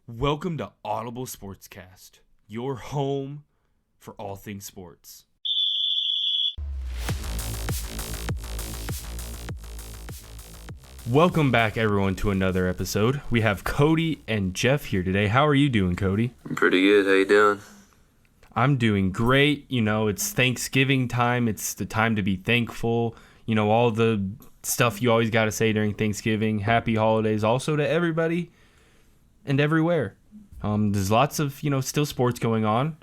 Welcome to Audible Sportscast, your home for all things sports. Welcome back, everyone, to another episode. We have Cody and Jeff here today. How are you doing, Cody? I'm pretty good. How you doing? I'm doing great. You know, it's Thanksgiving time. It's the time to be thankful. You know, all the stuff you always got to say during Thanksgiving. Happy holidays also to everybody and everywhere. There's lots of, still sports going on.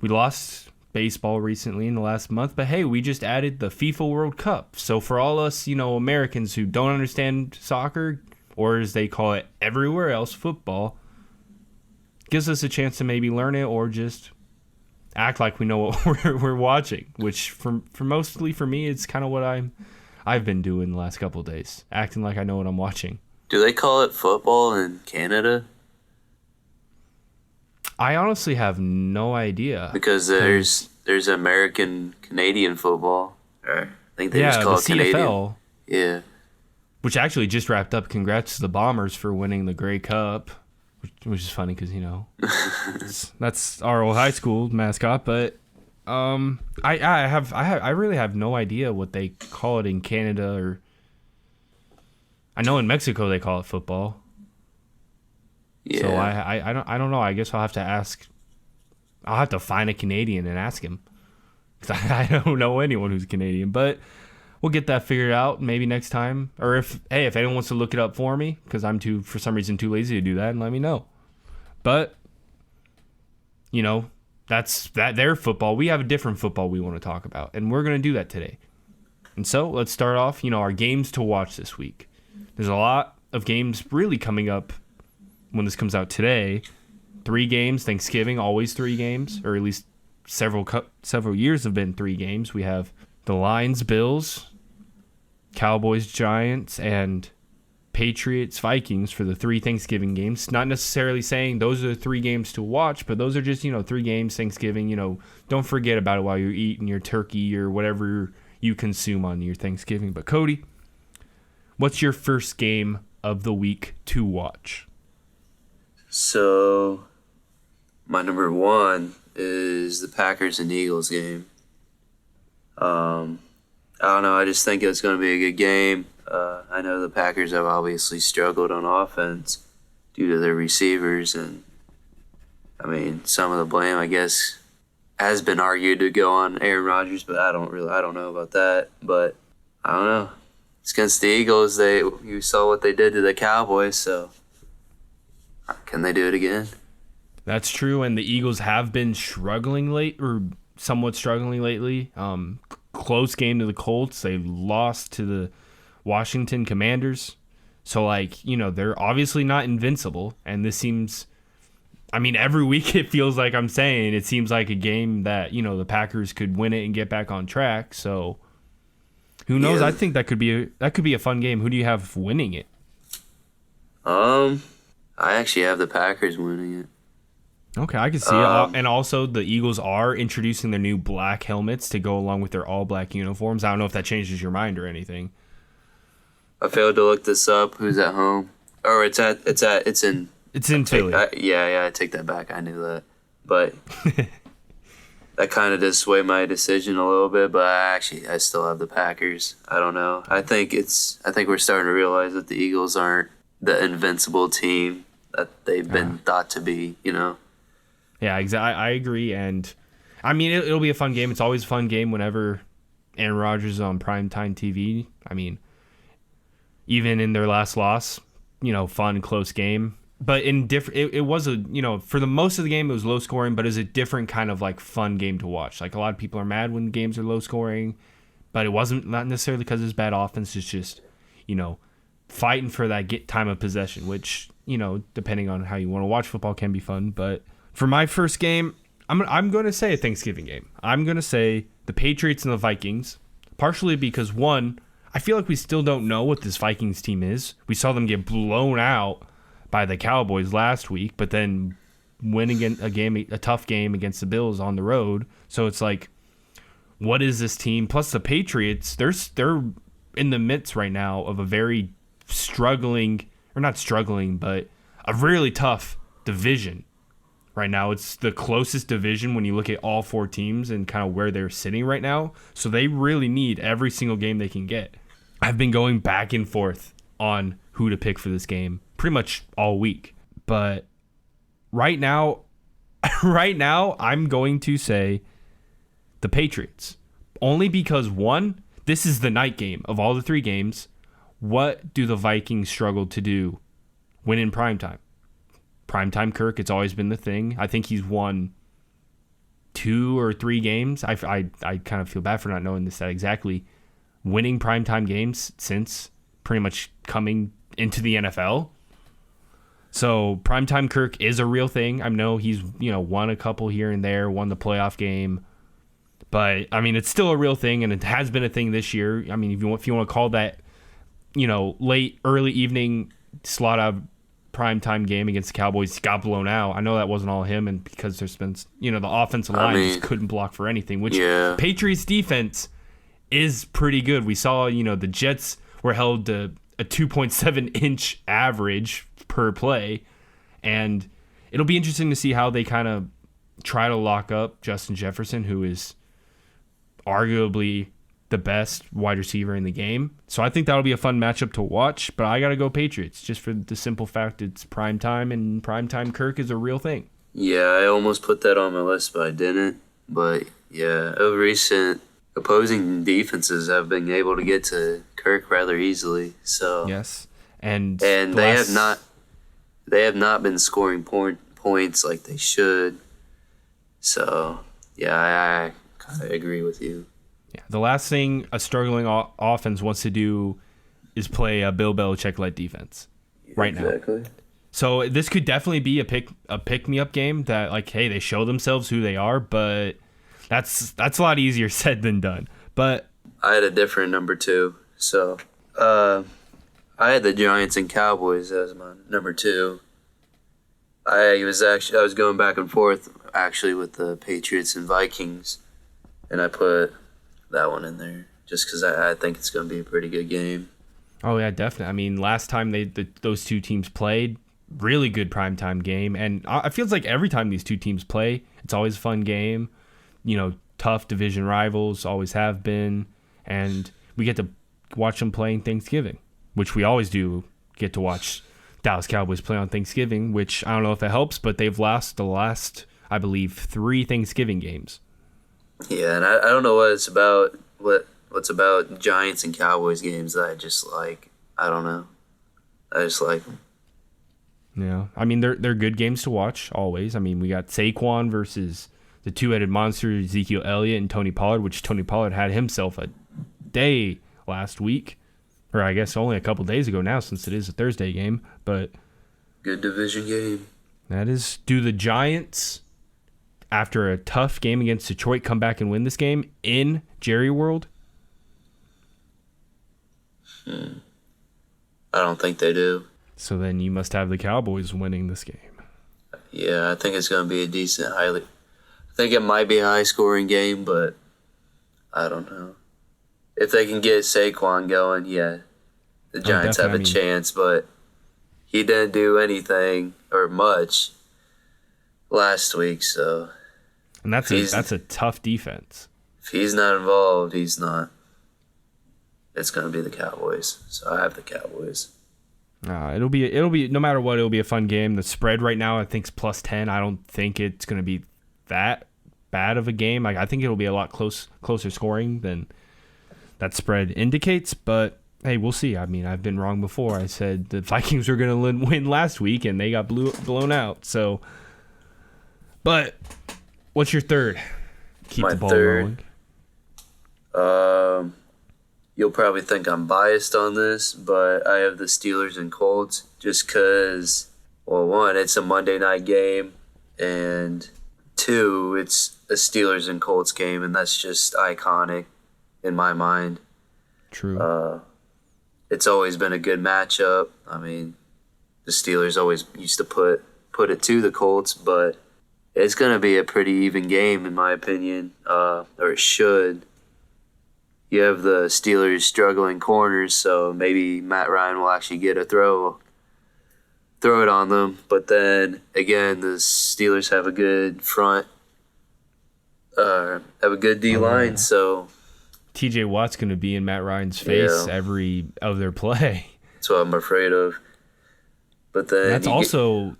We lost baseball recently in the last month, but hey, we just added the FIFA World Cup. So for all us, Americans who don't understand soccer, or as they call it everywhere else, football, gives us a chance to maybe learn it or just act like we know what we're watching, which for mostly for me, it's kind of what I've been doing the last couple of days, acting like I know what I'm watching. Do they call it football in Canada? I honestly have no idea. Because there's American Canadian football. I think they just call it Canadian. CFL, yeah. Which actually just wrapped up. Congrats to the Bombers for winning the Grey Cup, which is funny because that's our old high school mascot. But I really have no idea what they call it in Canada, or I know in Mexico they call it football. Yeah. So I don't know. I guess I'll have to ask. I'll have to find a Canadian and ask him, because I don't know anyone who's Canadian. But we'll get that figured out maybe next time. Or if anyone wants to look it up for me, because I'm for some reason too lazy to do that, and let me know. But that's their football. We have a different football we want to talk about, and we're gonna do that today. And so let's start off. Our games to watch this week. There's a lot of games really coming up. When this comes out today, 3 games. Thanksgiving, always 3 games, or at least several years have been 3 games. We have the Lions, Bills, Cowboys, Giants, and Patriots, Vikings for the 3 Thanksgiving games. Not necessarily saying those are the 3 games to watch, but those are just 3 games Thanksgiving. Don't forget about it while you're eating your turkey or whatever you consume on your Thanksgiving. But Cody, what's your first game of the week to watch? So, my number 1 is the Packers and Eagles game. I don't know. I just think it's going to be a good game. I know the Packers have obviously struggled on offense due to their receivers, and some of the blame, I guess, has been argued to go on Aaron Rodgers, but I don't know about that. But I don't know. It's against the Eagles. You saw what they did to the Cowboys, so. Can they do it again? That's true, and the Eagles have been somewhat struggling lately. Close game to the Colts. They lost to the Washington Commanders. So, they're obviously not invincible, and this seems... every week it feels like I'm saying it seems like a game that, the Packers could win it and get back on track, so... Who knows? Yeah. I think that could be a fun game. Who do you have winning it? I actually have the Packers winning it. Okay, I can see it. And also, the Eagles are introducing their new black helmets to go along with their all-black uniforms. I don't know if that changes your mind or anything. I failed to look this up. Who's at home? Or it's in Philly. I take that back. I knew that, but that kind of did sway my decision a little bit. But I still have the Packers. I don't know. I think we're starting to realize that the Eagles aren't the invincible team that they've been thought to be, Yeah, exactly. I agree, and it'll be a fun game. It's always a fun game whenever Aaron Rodgers is on primetime TV. Even in their last loss, fun, close game. But it was for the most of the game it was low scoring, but it was a different kind of fun game to watch. A lot of people are mad when games are low scoring, but it wasn't not necessarily because it's bad offense. It's just fighting for that time of possession, which, depending on how you want to watch football, can be fun. But for my first game, I'm going to say a Thanksgiving game. I'm going to say the Patriots and the Vikings, partially because, one, I feel like we still don't know what this Vikings team is. We saw them get blown out by the Cowboys last week, but then winning a tough game against the Bills on the road. So it's what is this team? Plus the Patriots, they're in the midst right now of a very struggling, or not struggling, but a really tough division. Right now, it's the closest division when you look at all 4 teams and kind of where they're sitting right now. So they really need every single game they can get. I've been going back and forth on who to pick for this game pretty much all week. But right now, I'm going to say the Patriots. Only because, one, this is the night game of all the 3 games. What do the Vikings struggle to do? Win in primetime. Primetime Kirk, it's always been the thing. I think he's won 2 or 3 games. I kind of feel bad for not knowing this that exactly. Winning primetime games since pretty much coming into the NFL. So primetime Kirk is a real thing. I know he's won a couple here and there, won the playoff game. But, I mean, it's still a real thing, and it has been a thing this year. I mean, if you want to call that, late, early evening slot out primetime game against the Cowboys, got blown out. I know that wasn't all him, and because there's been, the offensive line just couldn't block for anything, which Patriots defense is pretty good. We saw, the Jets were held to a 2.7-inch average per play, and it'll be interesting to see how they kind of try to lock up Justin Jefferson, who is arguably the best wide receiver in the game. So I think that'll be a fun matchup to watch, but I got to go Patriots just for the simple fact it's prime time, and primetime Kirk is a real thing. Yeah, I almost put that on my list, but I didn't. But yeah, of recent, opposing defenses have been able to get to Kirk rather easily. So yes, and they have not been scoring points like they should. So yeah, I kind of agree with you. Yeah, the last thing a struggling offense wants to do is play a Bill Belichick-led defense right now. Exactly. So this could definitely be a pick-me-up game that, like, hey, they show themselves who they are, but that's a lot easier said than done. But I had a different number 2. So I had the Giants and Cowboys as my number 2. I was going back and forth actually with the Patriots and Vikings, and I put that one in there just because I think it's going to be a pretty good game. Oh yeah, definitely. I mean, last time those 2 teams played, really good primetime game, and it feels like every time these 2 teams play, it's always a fun game. Tough division rivals, always have been, and we get to watch them playing Thanksgiving, which we always do get to watch Dallas Cowboys play on Thanksgiving, which I don't know if it helps, but they've lost the last, I believe, 3 Thanksgiving games. Yeah, and I don't know what it's about. What's about Giants and Cowboys games that I just like. I don't know. I just like them. Yeah, I mean they're good games to watch always. I mean we got Saquon versus the 2-headed monster Ezekiel Elliott and Tony Pollard, which Tony Pollard had himself a day last week, or I guess only a couple days ago now since it is a Thursday game. But good division game. That is. Do the Giants, after a tough game against Detroit, come back and win this game in Jerry World? I don't think they do. So then you must have the Cowboys winning this game. Yeah, I think it's going to be a decent, I think it might be a high-scoring game, but I don't know. If they can get Saquon going, yeah, the Giants have a chance, but he didn't do anything or much last week, so. And that's a tough defense. If he's not involved, he's not. It's going to be the Cowboys, so I have the Cowboys. It'll be no matter what, it'll be a fun game. The spread right now I think is +10. I don't think it's going to be that bad of a game. I think it'll be a lot closer scoring than that spread indicates, but hey, we'll see. I mean, I've been wrong before. I said the Vikings were going to win last week and they got blown out. So, but what's your third? Keep the ball rolling. You'll probably think I'm biased on this, but I have the Steelers and Colts just because, well, 1, it's a Monday night game, and 2, it's a Steelers and Colts game, and that's just iconic in my mind. True. It's always been a good matchup. I mean, the Steelers always used to put it to the Colts, but it's going to be a pretty even game, in my opinion, or it should. You have the Steelers struggling corners, so maybe Matt Ryan will actually get a throw throw it on them. But then again, the Steelers have a good front, have a good D line. So TJ Watt's going to be in Matt Ryan's face every other play. That's what I'm afraid of. But then that's also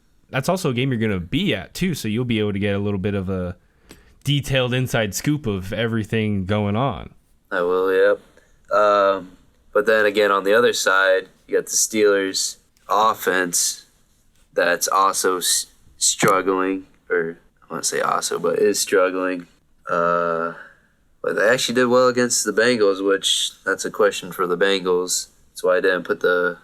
a game you're going to be at too, so you'll be able to get a little bit of a detailed inside scoop of everything going on. I will, yep. But then again, on the other side, you got the Steelers offense that's also struggling, or I want to say also, but is struggling. But they actually did well against the Bengals, which that's a question for the Bengals. That's why I didn't put the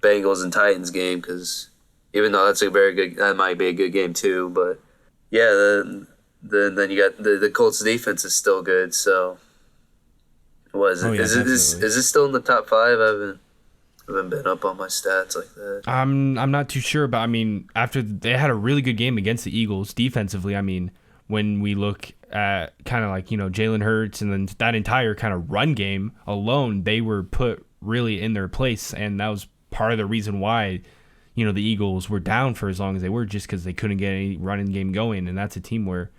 Bengals and Titans game, because even though that might be a good game too. But yeah, then you got the Colts defense is still good. So what is it? Is it still in the top 5? I haven't been up on my stats like that. I'm not too sure, but I mean, after they had a really good game against the Eagles defensively, I mean, when we look at kind of like, Jalen Hurts and then that entire kind of run game alone, they were put really in their place, and that was part of the reason why, the Eagles were down for as long as they were, just because they couldn't get any running game going, and that's a team where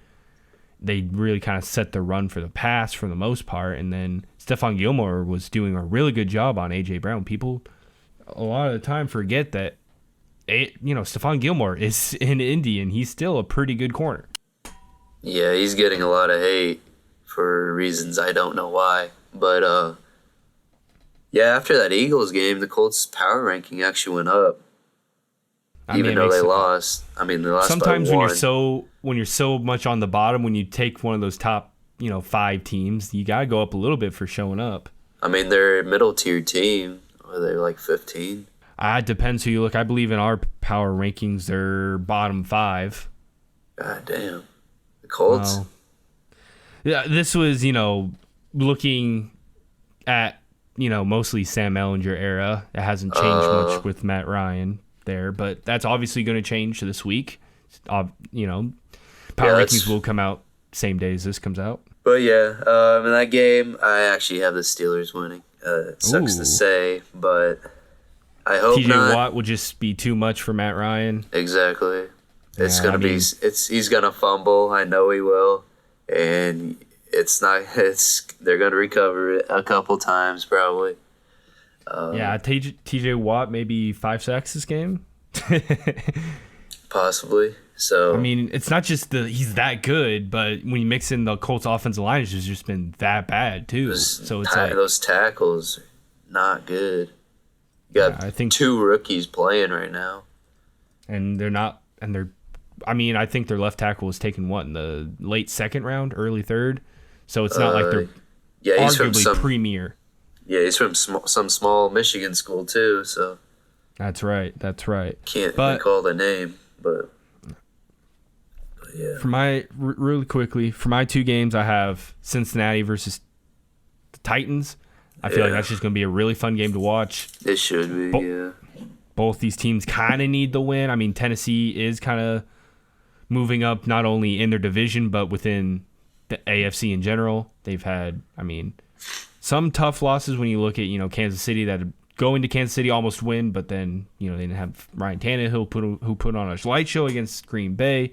they really kind of set the run for the pass for the most part, and then Stephon Gilmore was doing a really good job on A.J. Brown. People a lot of the time forget that, Stephon Gilmore is in Indy, and he's still a pretty good corner. Yeah, he's getting a lot of hate for reasons I don't know why. But, yeah, after that Eagles game, the Colts' power ranking actually went up. Even though they lost. I mean, they lost sometimes by 1. when you're so much on the bottom, when you take one of those top, 5 teams, you got to go up a little bit for showing up. I mean, they're a middle-tier team. Are they like 15? It depends who you look. I believe in our power rankings, they're bottom 5. God damn. The Colts? Yeah, this was, looking at, mostly Sam Ellinger era. It hasn't changed much with Matt Ryan there, but that's obviously going to change this week. Power rankings will come out same day as this comes out. But yeah, in that game, I actually have the Steelers winning. It sucks to say, but I hope TJ not. Watt will just be too much for Matt Ryan. Exactly. It's gonna be. He's gonna fumble. I know he will, and it's not. They're gonna recover it a couple times probably. TJ Watt maybe 5 sacks this game. Possibly. So I mean, it's not just he's that good, but when you mix in the Colts offensive line, it's just been that bad too. So it's those tackles are not good. You got I think 2 rookies playing right now, and they're not. And they're. I mean, I think their left tackle was taken in the late 2nd round, early 3rd. So it's not like they're he's arguably from premier. Yeah, he's from some small Michigan school too. So that's right. Can't recall the name, but yeah. For really quickly, for my 2 games, I have Cincinnati versus the Titans. I feel like that's just going to be a really fun game to watch. It should be, yeah. Both these teams kind of need the win. I mean, Tennessee is kind of moving up not only in their division, but within the AFC in general. They've had, some tough losses when you look at, Kansas City that going to Kansas City almost win, but then, they didn't have Ryan Tannehill who put on a light show against Green Bay.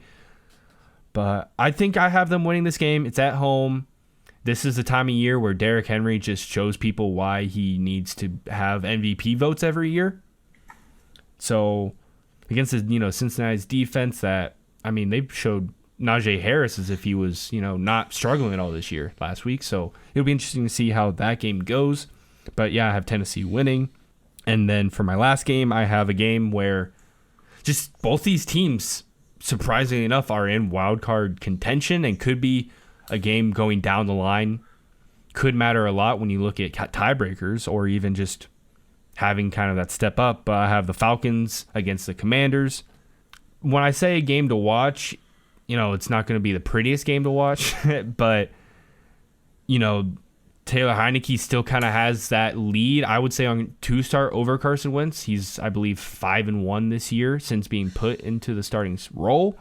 But I think I have them winning this game. It's at home. This is the time of year where Derrick Henry just shows people why he needs to have MVP votes every year. So against the, Cincinnati's defense that, they showed Najee Harris as if he was, not struggling at all this year last week. So it'll be interesting to see how that game goes. But yeah, I have Tennessee winning. And then for my last game, I have a game where just both these teams, surprisingly enough, are in wild card contention and could be a game going down the line. Could matter a lot when you look at tiebreakers or even just having kind of that step up. I have the Falcons against the Commanders. When I say a game to watch, it's not going to be the prettiest game to watch, but, Taylor Heineke still kind of has that lead, I would say, on 2-start over Carson Wentz. He's, I believe, 5-1 this year since being put into the starting role.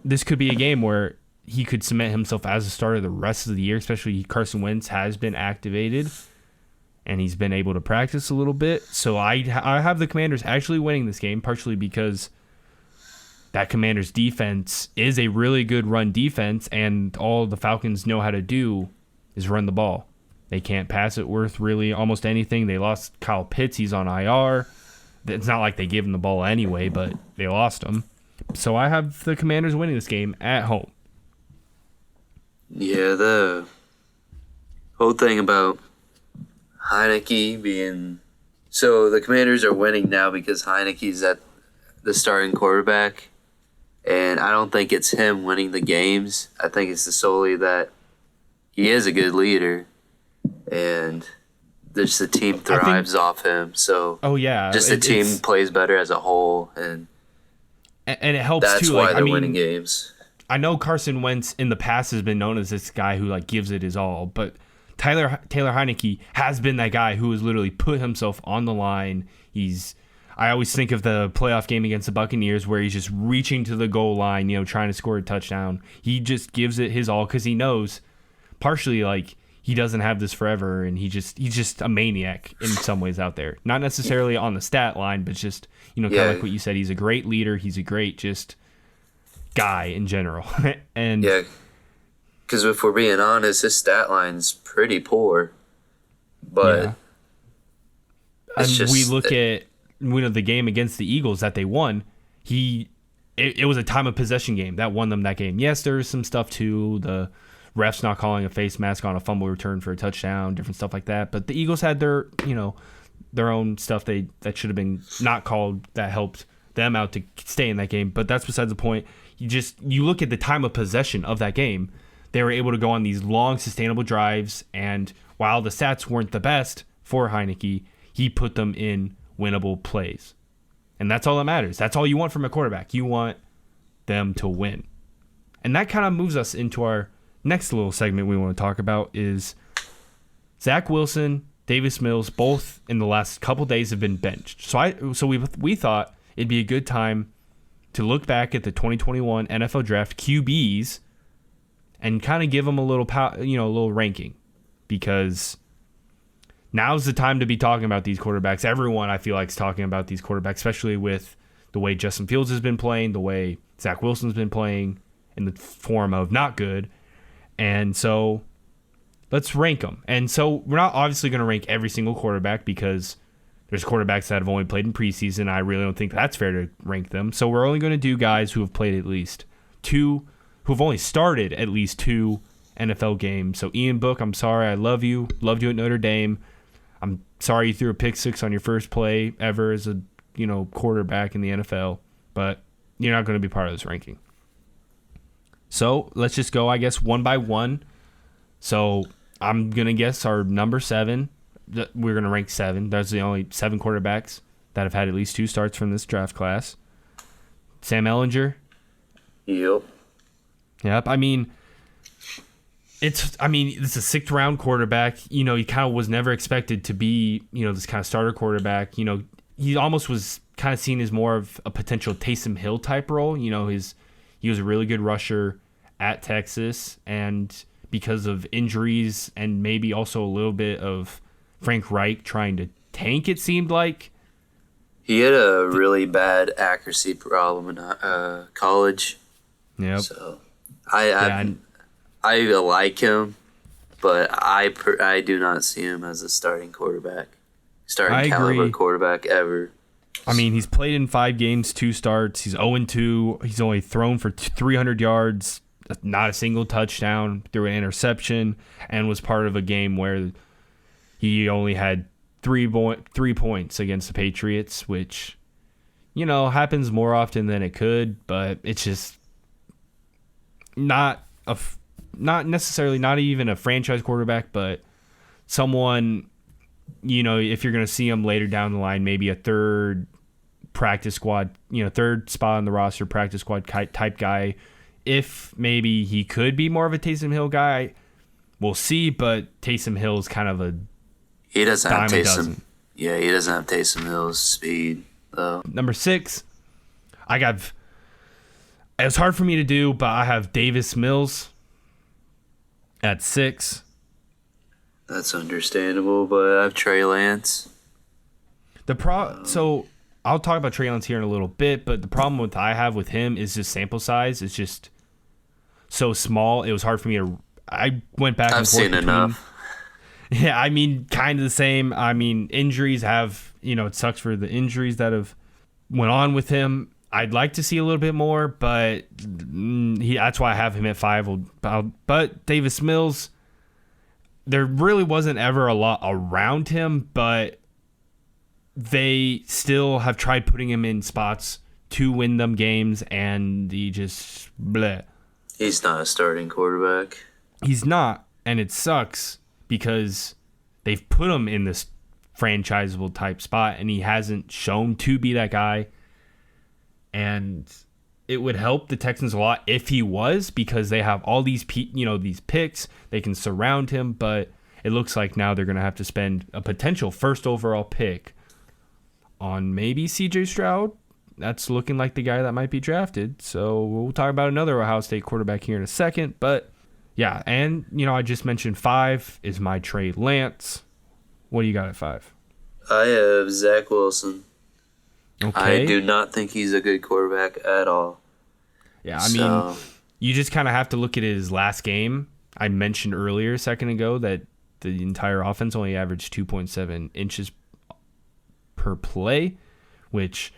This could be a game where he could cement himself as a starter the rest of the year, especially Carson Wentz has been activated. and he's been able to practice a little bit. So I have the Commanders actually winning this game, partially because that Commanders defense is a really good run defense, and all the Falcons know how to do is run the ball. They can't pass it worth really almost anything. They lost Kyle Pitts. He's on IR. It's not like they gave him the ball anyway, but they lost him. So I have the Commanders winning this game at home. Yeah, the whole thing about Heineke being... So the Commanders are winning now because Heineke's at the starting quarterback, and I don't think it's him winning the games. I think it's solely that he is a good leader, and just the team thrives off him. So just the team plays better as a whole, and it helps that's too. why they're winning games. I know Carson Wentz in the past has been known as this guy who gives it his all, but Taylor Heineke has been that guy who has literally put himself on the line. I always think of the playoff game against the Buccaneers where he's just reaching to the goal line, trying to score a touchdown. He just gives it his all because he knows partially he doesn't have this forever, and he's just a maniac in some ways out there. Not necessarily on the stat line, but just kind of like what you said. He's a great leader. He's a great just guy in general. And yeah, because if we're being honest, his stat line's pretty poor. But we look at the game against the Eagles that they won. It was a time of possession game that won them that game. Yes, there was some stuff too. The refs not calling a face mask on a fumble return for a touchdown, different stuff like that. But the Eagles had their own stuff that should have been not called that helped them out to stay in that game. But that's besides the point. You look at the time of possession of that game. They were able to go on these long, sustainable drives, and while the stats weren't the best for Heineke, he put them in winnable plays. And that's all that matters. That's all you want from a quarterback. You want them to win. And that kind of moves us into our next little segment we want to talk about is Zach Wilson, Davis Mills, both in the last couple days have been benched. So we thought it'd be a good time to look back at the 2021 NFL Draft QBs and kind of give them a little ranking, because now's the time to be talking about these quarterbacks. Everyone, I feel like, is talking about these quarterbacks, especially with the way Justin Fields has been playing, the way Zach Wilson's been playing in the form of not good. And so let's rank them. And so we're not obviously going to rank every single quarterback because there's quarterbacks that have only played in preseason. I really don't think that's fair to rank them. So we're only going to do guys who have played at least two, who have only started at least two NFL games. So Ian Book, I'm sorry. I love you. Loved you at Notre Dame. I'm sorry you threw a pick six on your first play ever as a quarterback in the NFL, but you're not going to be part of this ranking. So let's just go, I guess, one by one. So I'm going to guess our number 7. We're going to rank 7. That's the only 7 quarterbacks that have had at least 2 starts from this draft class. Sam Ehlinger. Yep. It's a 6th round quarterback. He kind of was never expected to be, this kind of starter quarterback. He almost was kind of seen as more of a potential Taysom Hill type role. He was a really good rusher at Texas, and because of injuries and maybe also a little bit of Frank Reich trying to tank, it seemed like. He had a really bad accuracy problem in college. Yep. So I like him, but I do not see him as a starting quarterback, caliber quarterback ever. He's played in 5 games, 2 starts. He's 0-2. He's only thrown for 300 yards, not a single touchdown, threw an interception, and was part of a game where he only had 3 points against the Patriots, which, happens more often than it could, but it's just not necessarily, not even a franchise quarterback, but someone, if you're going to see him later down the line, maybe a third practice squad, third spot on the roster, practice squad type guy. If maybe he could be more of a Taysom Hill guy, we'll see, but Taysom Hill's kind of he doesn't have Taysom. Yeah, he doesn't have Taysom Hill's speed, though. Number 6, it was hard for me to do, but I have Davis Mills at 6. That's understandable, but I have Trey Lance. So I'll talk about Trey Lance here in a little bit, but the problem I have with him is his sample size is just so small. It was hard for me to. I went back and I've forth seen enough. Yeah, I mean, kind of the same. I mean, injuries have, it sucks for the injuries that have went on with him. I'd like to see a little bit more, but that's why I have him at 5. But Davis Mills, there really wasn't ever a lot around him, but they still have tried putting him in spots to win them games, and he just bleh. He's not a starting quarterback. He's not, and it sucks because they've put him in this franchisable type spot, and he hasn't shown to be that guy. And it would help the Texans a lot if he was, because they have all these these picks. They can surround him, but it looks like now they're going to have to spend a potential first overall pick on maybe C.J. Stroud. That's looking like the guy that might be drafted. So we'll talk about another Ohio State quarterback here in a second. But yeah, and I just mentioned 5 is my Trey Lance. What do you got at 5? I have Zach Wilson. Okay. I do not think he's a good quarterback at all. Yeah, I mean, you just kind of have to look at his last game. I mentioned earlier a second ago that the entire offense only averaged 2.7 inches per play, which,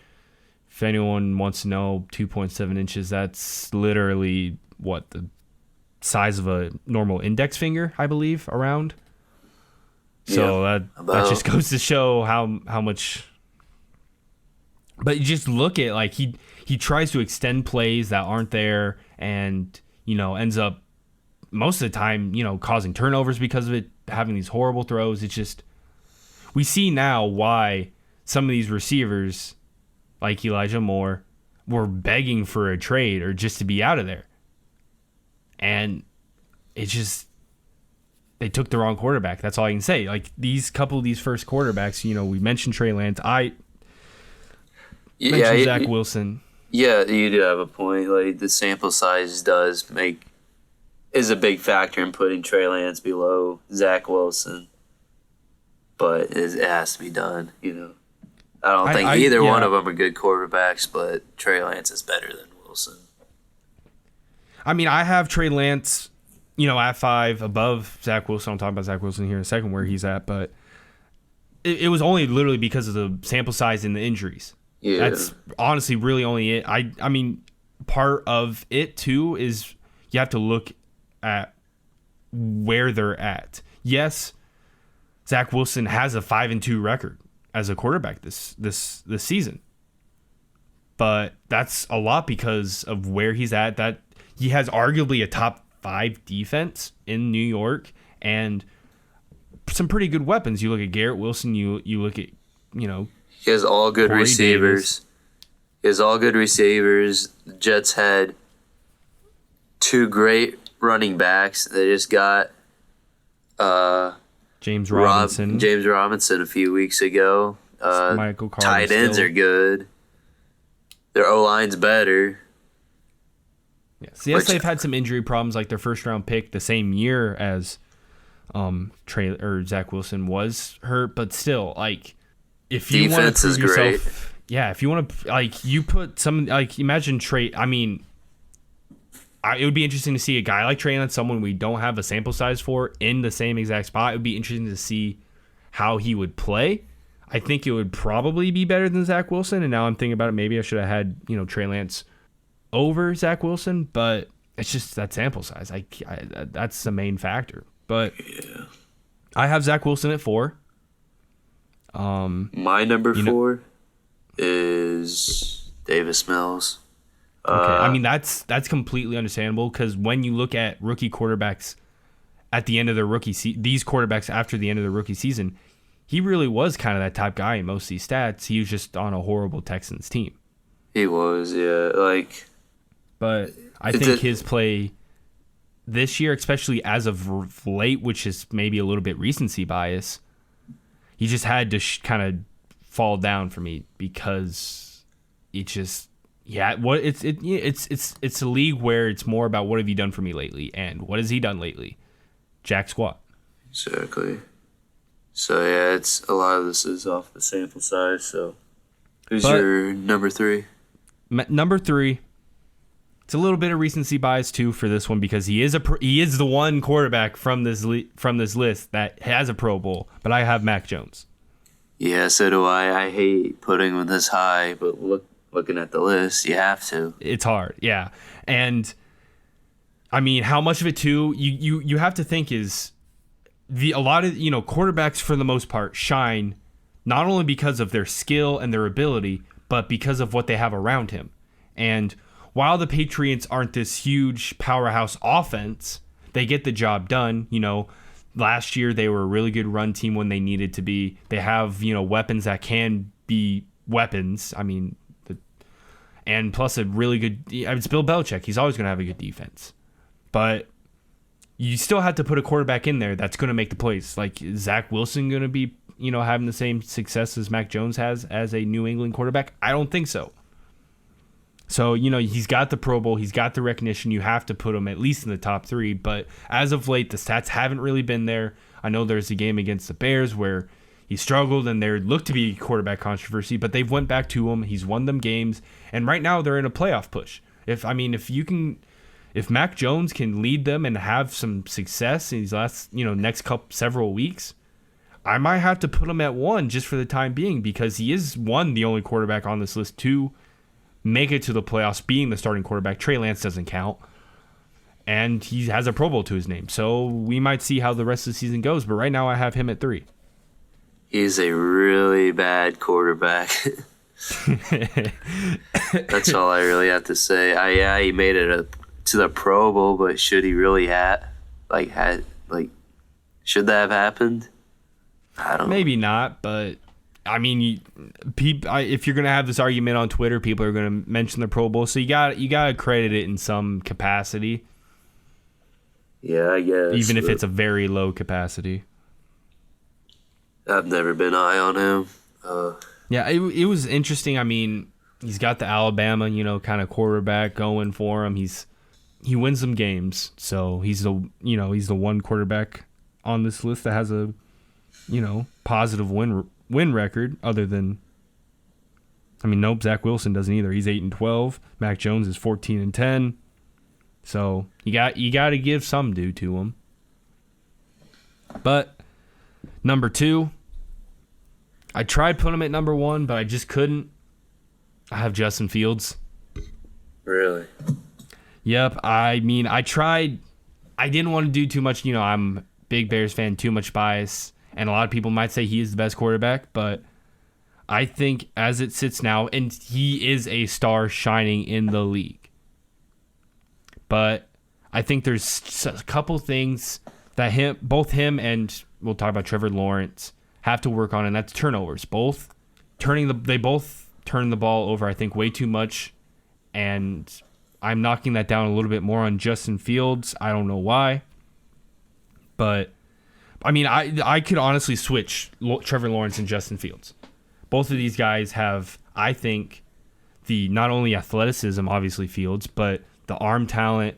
if anyone wants to know, 2.7 inches, that's literally the size of a normal index finger, I believe, around. So that just goes to show how much. But you just look at, he tries to extend plays that aren't there, and ends up most of the time causing turnovers because of it, having these horrible throws. It's just, we see now why some of these receivers like Elijah Moore were begging for a trade or just to be out of there. And it's just, they took the wrong quarterback. That's all I can say. These first quarterbacks, we mentioned Trey Lance. I mentioned Zach Wilson. Yeah, you do have a point. The sample size is a big factor in putting Trey Lance below Zach Wilson. But it has to be done, I don't think either one of them are good quarterbacks, but Trey Lance is better than Wilson. I mean, I have Trey Lance, at 5 above Zach Wilson. I'll talk about Zach Wilson here in a second where he's at, but it was only literally because of the sample size and the injuries. Yeah. That's honestly really only it. I mean, part of it too is you have to look at where they're at. Yes, Zach Wilson has a 5-2 record as a quarterback this season, but that's a lot because of where he's at. That he has arguably a top 5 defense in New York and some pretty good weapons. You look at Garrett Wilson. You look at He has all good Corey receivers. Davis. He has all good receivers. The Jets had 2 great running backs. They just got James Robinson a few weeks ago. Michael Carter tight ends are good. Their O-line's better. Yes, they've had some injury problems, like their first round pick the same year as Zach Wilson was hurt, but still, if you want to prove yourself, great. If you want to, you put some, imagine Trey. I mean, it would be interesting to see a guy like Trey Lance, someone we don't have a sample size for, in the same exact spot. It would be interesting to see how he would play. I think it would probably be better than Zach Wilson. And now I'm thinking about it. Maybe I should have had, Trey Lance over Zach Wilson, but it's just that sample size. That's the main factor. But I have Zach Wilson at 4. My number 4 is Davis Mills. Okay, I mean that's completely understandable because when you look at rookie quarterbacks at the end of their these quarterbacks after the end of the rookie season, he really was kind of that type guy in most of these stats. He was just on a horrible Texans team. He was, yeah. But I think his play this year, especially as of late, which is maybe a little bit recency bias, he just had to kind of fall down for me because it just. Yeah, it's a league where it's more about what have you done for me lately and what has he done lately? Jack squat. Exactly. So yeah, it's a lot of this is off the sample size. So who's your number 3? Number 3. It's a little bit of recency bias too for this one because he is the one quarterback from this list that has a Pro Bowl, but I have Mac Jones. Yeah, so do I. I hate putting him this high, but looking at the list, you have to. It's hard, yeah. And I mean, how much of it too? You have to think is a lot of quarterbacks for the most part shine not only because of their skill and their ability, but because of what they have around him. And while the Patriots aren't this huge powerhouse offense, they get the job done. Last year they were a really good run team when they needed to be. They have, weapons that can be weapons. I mean, and plus a really good. It's Bill Belichick. He's always going to have a good defense, but you still have to put a quarterback in there that's going to make the plays. Like, is Zach Wilson going to be, having the same success as Mac Jones has as a New England quarterback? I don't think so. So, he's got the Pro Bowl. He's got the recognition. You have to put him at least in the top 3. But as of late, the stats haven't really been there. I know there's a game against the Bears where he struggled and there looked to be quarterback controversy, but they've went back to him. He's won them games. And right now they're in a playoff push. If Mac Jones can lead them and have some success in these last, next several weeks, I might have to put him at 1 just for the time being because he is, the only quarterback on this list to make it to the playoffs being the starting quarterback. Trey Lance doesn't count. And he has a Pro Bowl to his name. So we might see how the rest of the season goes. But right now I have him at 3. He's a really bad quarterback. That's all I really have to say. He made it to the Pro Bowl, but should he really should that have happened? I don't know. Maybe not, but I mean, if you're gonna have this argument on Twitter, people are gonna mention the Pro Bowl, so you gotta credit it in some capacity. Yeah, I guess. Even if it's a very low capacity. I've never been high on him. Yeah, it was interesting. I mean, he's got the Alabama, kind of quarterback going for him. He wins some games, so he's the one quarterback on this list that has a positive win record other than, nope, Zach Wilson doesn't either. He's 8-12. Mac Jones is 14-10. So you got to give some due to him. But number 2, I tried putting him at number 1, but I just couldn't. I have Justin Fields. Really? Yep. I tried. I didn't want to do too much. I'm a big Bears fan, too much bias. And a lot of people might say he is the best quarterback, but I think as it sits now, and he is a star shining in the league. But I think there's a couple things that both him and we'll talk about Trevor Lawrence have to work on, and that's turnovers. They both turn the ball over, I think, way too much, and I'm knocking that down a little bit more on Justin Fields. I don't know why, but I could honestly switch Trevor Lawrence and Justin Fields. Both of these guys have, I think, the not only athleticism, obviously Fields, but the arm talent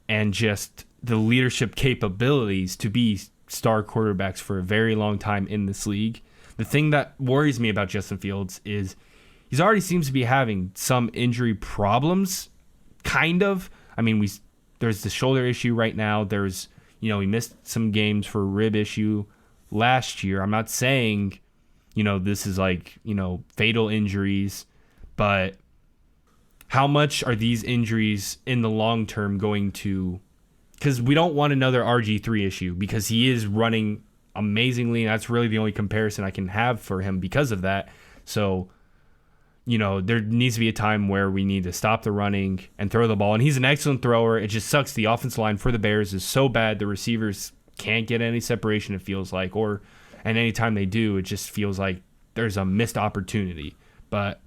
and just the leadership capabilities to be star quarterbacks for a very long time in this league. The thing that worries me about Justin Fields is he's already seems to be having some injury problems, kind of. There's the shoulder issue right now. There's, he missed some games for a rib issue last year. I'm not saying, this is fatal injuries, but how much are these injuries in the long term going to, because we don't want another RG3 issue because he is running amazingly, and that's really the only comparison I can have for him because of that. So, there needs to be a time where we need to stop the running and throw the ball. And he's an excellent thrower. It just sucks. The offensive line for the Bears is so bad. The receivers can't get any separation, it feels like. And anytime they do, it just feels like there's a missed opportunity. But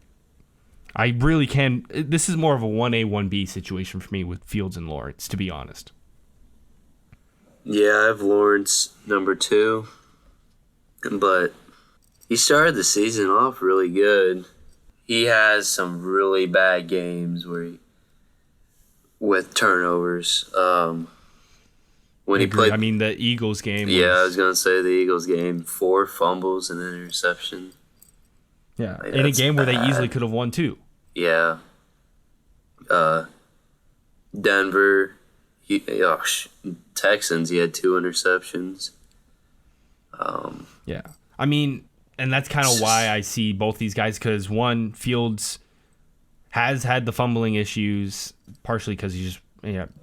I really can. This is more of a 1A, 1B situation for me with Fields and Lawrence, to be honest. Yeah, I have Lawrence number 2. But he started the season off really good. He has some really bad games with turnovers. when he played. I mean, the Eagles game. Yeah, I was gonna say the Eagles game, 4 fumbles and an interception. Yeah, like, in a game where they easily could have won too. Yeah. Denver, Texans. He had 2 interceptions. Yeah, I mean, and that's kind of why I see both these guys, because one, Fields has had the fumbling issues, partially because he's just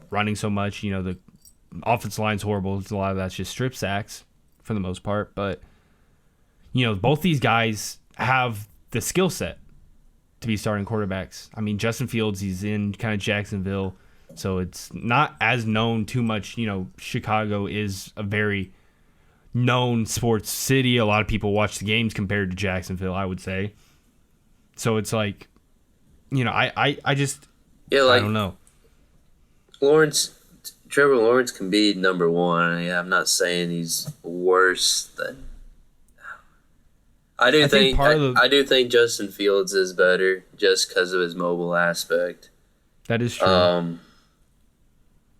running so much. The offensive line's horrible. A lot of that's just strip sacks for the most part. But both these guys have the skill set to be starting quarterbacks. I mean, Justin Fields, he's in kind of Jacksonville, so it's not as known too much. Chicago is a very known sports city. A lot of people watch the games compared to Jacksonville, I would say. So it's like, I just, I don't know. Trevor Lawrence can be number 1. I'm not saying he's worse than. I do think Justin Fields is better just because of his mobile aspect. That is true.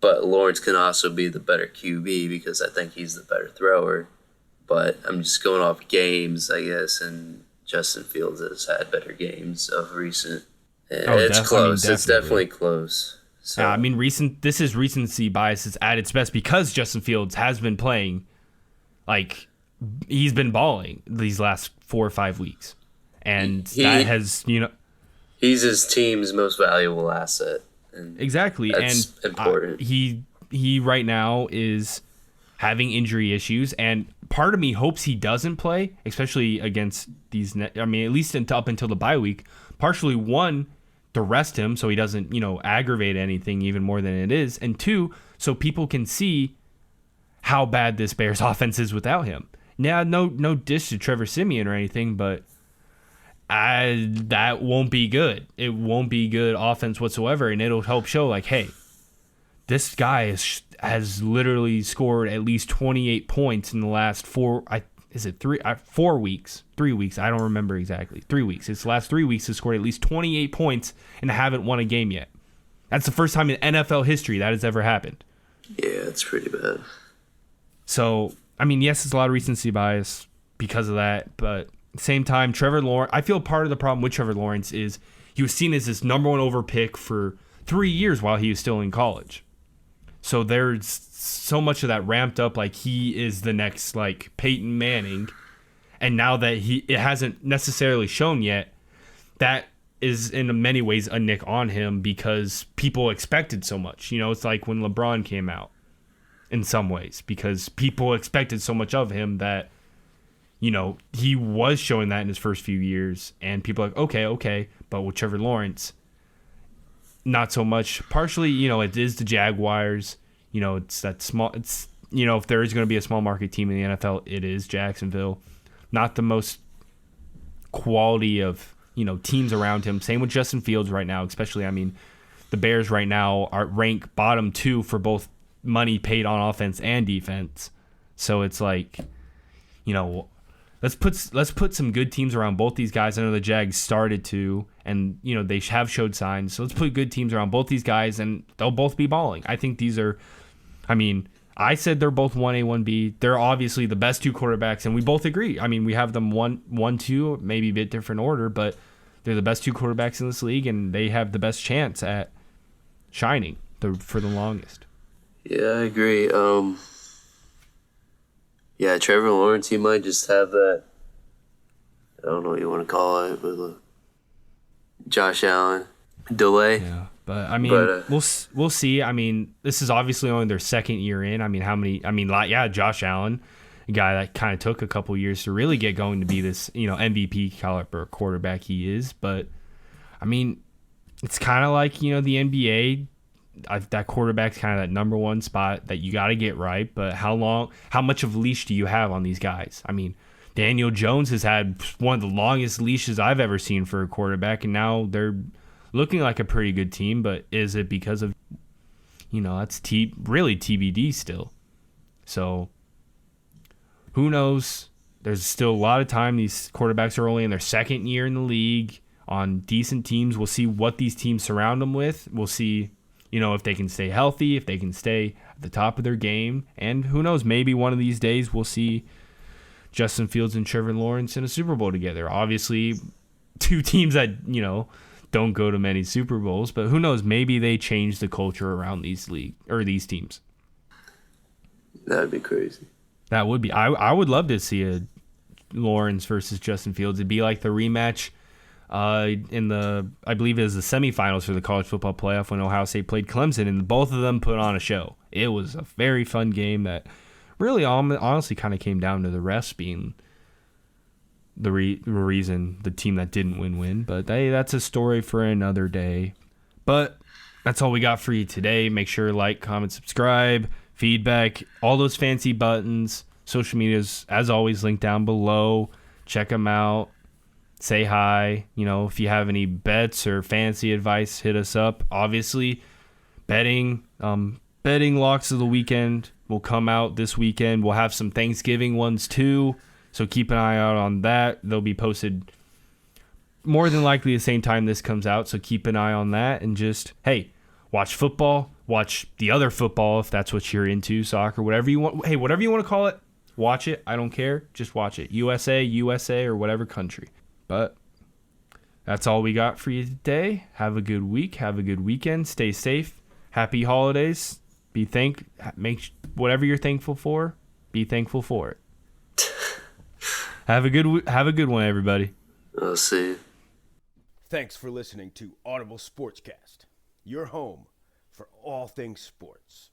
But Lawrence can also be the better QB because I think he's the better thrower. But I'm just going off games, I guess, and Justin Fields has had better games of recent. It's close. It's definitely close. So. Yeah, I mean, this is recency bias is at its best because Justin Fields has been playing, like, he's been balling these last 4 or 5 weeks. And that has, He's his team's most valuable asset. And exactly. That's important. He right now is having injury issues, and part of me hopes he doesn't play, especially against these. At least up until the bye week. Partially, one, to rest him so he doesn't, aggravate anything even more than it is, and 2, so people can see how bad this Bears offense is without him. Now, no dish to Trevor Siemian or anything, but that won't be good. It won't be good offense whatsoever, and it'll help show, like, hey, this guy has literally scored at least 28 points in the last 4 weeks? 3 weeks. I don't remember exactly. 3 weeks. His last 3 weeks has scored at least 28 points and haven't won a game yet. That's the first time in NFL history that has ever happened. Yeah, it's pretty bad. So, yes, it's a lot of recency bias because of that, but at the same time, Trevor Lawrence, I feel part of the problem with Trevor Lawrence is he was seen as this number 1 over pick for 3 years while he was still in college. So there's so much of that ramped up like he is the next, like, Peyton Manning. And now that it hasn't necessarily shown yet, that is in many ways a nick on him because people expected so much. It's like when LeBron came out in some ways because people expected so much of him that, he was showing that in his first few years. And people are like, okay. But with Trevor Lawrence, not so much. Partially, it is the Jaguars. It's that small. It's if there is going to be a small market team in the NFL, it is Jacksonville. Not the most quality of teams around him. Same with Justin Fields right now, especially. The Bears right now are ranked bottom 2 for both money paid on offense and defense. So it's like, let's put some good teams around both these guys. I know the Jags started to, and they have showed signs. So let's put good teams around both these guys, and they'll both be balling. I think these are, I said they're both 1A, 1B. They're obviously the best 2 quarterbacks, and we both agree. We have them 1, 2, maybe a bit different order, but they're the best 2 quarterbacks in this league, and they have the best chance at shining for the longest. Yeah, I agree. Trevor Lawrence, he might just have that, I don't know what you want to call it, but Josh Allen delay. Yeah. But we'll see. This is obviously only their second year in. Josh Allen, a guy that kind of took a couple years to really get going to be this, MVP caliber quarterback he is. But it's kind of like, the NBA. That quarterback's kind of that number 1 spot that you got to get right. But how much of a leash do you have on these guys? Daniel Jones has had one of the longest leashes I've ever seen for a quarterback, and now they're looking like a pretty good team, but is it because of, that's really TBD still. So, who knows? There's still a lot of time. These quarterbacks are only in their second year in the league on decent teams. We'll see what these teams surround them with. We'll see, if they can stay healthy, if they can stay at the top of their game. And who knows, maybe one of these days we'll see Justin Fields and Trevor Lawrence in a Super Bowl together. Obviously, two teams that, don't go to many Super Bowls, but who knows, maybe they change the culture around these teams. That'd be crazy. That would be. I would love to see a Lawrence versus Justin Fields. It'd be like the rematch in I believe it was the semifinals for the college football playoff when Ohio State played Clemson, and both of them put on a show. It was a very fun game that really honestly kind of came down to the refs being the reason the team that didn't win. But hey, that's a story for another day. But that's all we got for you today. Make sure to like, comment, subscribe, feedback, all those fancy buttons. Social medias, as always, linked down below. Check them out. Say hi. If you have any bets or fancy advice, hit us up. Obviously, betting locks of the weekend will come out this weekend. We'll have some Thanksgiving ones too, so keep an eye out on that. They'll be posted more than likely the same time this comes out, so keep an eye on that. And just, hey, watch football. Watch the other football if that's what you're into, soccer, whatever you want. Hey, whatever you want to call it, watch it. I don't care. Just watch it. USA, or whatever country. But that's all we got for you today. Have a good week. Have a good weekend. Stay safe. Happy holidays. Make whatever you're thankful for, be thankful for it. Have a good one, everybody. I'll see you. Thanks for listening to Audible Sportscast, your home for all things sports.